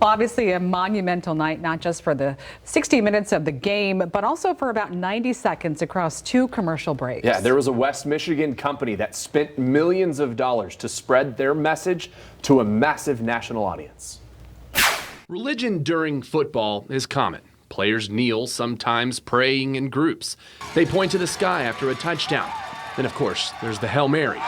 Obviously a monumental night, not just for the 60 minutes of the game, but also for about 90 seconds across two commercial breaks. Yeah, there was a West Michigan company that spent millions of dollars to spread their message to a massive national audience. Religion during football is common. Players kneel, sometimes praying in groups. They point to the sky after a touchdown. Then, of course, there's the Hail Mary.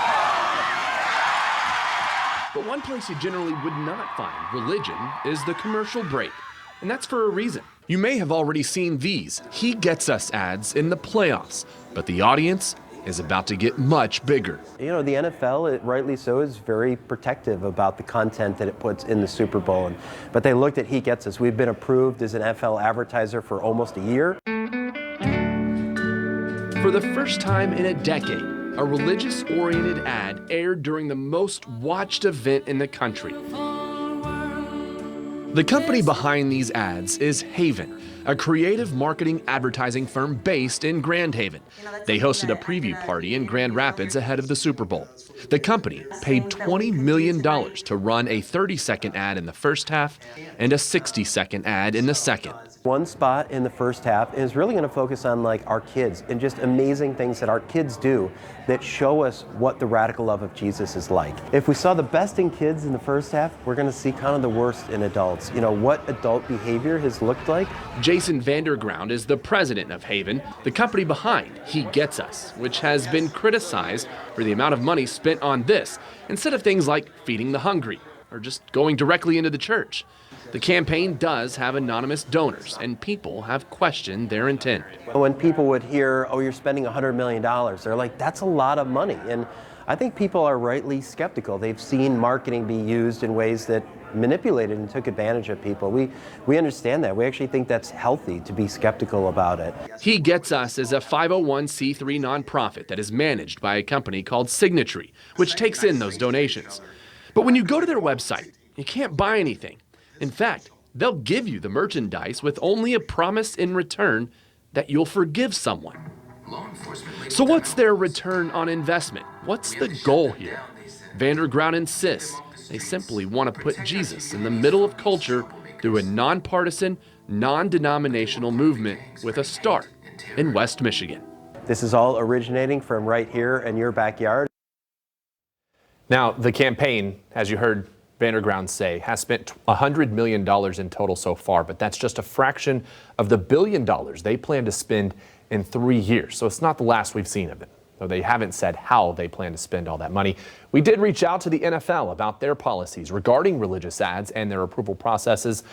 But one place you generally would not find religion is the commercial break. And that's for a reason. You may have already seen these He Gets Us ads in the playoffs, but the audience is about to get much bigger. You know, the NFL, rightly so, is very protective about the content that it puts in the Super Bowl. But they looked at He Gets Us. We've been approved as an NFL advertiser for almost a year. For the first time in a decade, a religious-oriented ad aired during the most watched event in the country. The company behind these ads is Haven, a creative marketing advertising firm based in Grand Haven. They hosted a preview party in Grand Rapids ahead of the Super Bowl. The company paid $20 million to run a 30-second ad in the first half and a 60-second ad in the second. One spot in the first half is really going to focus on like our kids and just amazing things that our kids do that show us what the radical love of Jesus is like. If we saw the best in kids in the first half, we're going to see kind of the worst in adults. You know, what adult behavior has looked like. Jason Vanderground is the president of Haven, the company behind He Gets Us, which has been criticized for the amount of money spent on this instead of things like feeding the hungry or just going directly into the church. The campaign does have anonymous donors, and people have questioned their intent. When people would hear, oh, you're spending $100 million, they're like, that's a lot of money. And I think people are rightly skeptical. They've seen marketing be used in ways that manipulated and took advantage of people. We understand that. We actually think that's healthy to be skeptical about it. He Gets Us is a 501c3 nonprofit that is managed by a company called Signatory, which takes in those donations. But when you go to their website, you can't buy anything. In fact, they'll give you the merchandise with only a promise in return that you'll forgive someone. So what's their return on investment? What's the goal here? Vanderground insists they simply want to put Jesus in the middle of culture through a nonpartisan, non-denominational movement with a start in West Michigan. This is all originating from right here in your backyard. Now, the campaign, as you heard Vanderground say, has spent $100 million in total so far, but that's just a fraction of the $1 billion they plan to spend in 3 years. So it's not the last we've seen of it, though they haven't said how they plan to spend all that money. We did reach out to the NFL about their policies regarding religious ads and their approval processes.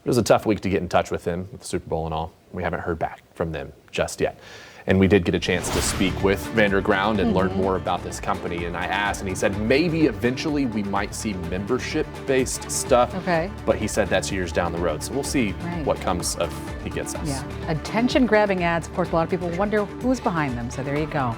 It was a tough week to get in touch with them, with the Super Bowl and all. We haven't heard back from them just yet. And we did get a chance to speak with Vanderground and learn more about this company. And I asked, and he said maybe eventually we might see membership-based stuff. Okay. But he said that's years down the road. So we'll see what comes of He Gets Us. Yeah. Attention-grabbing ads. Of course, a lot of people wonder who's behind them. So there you go.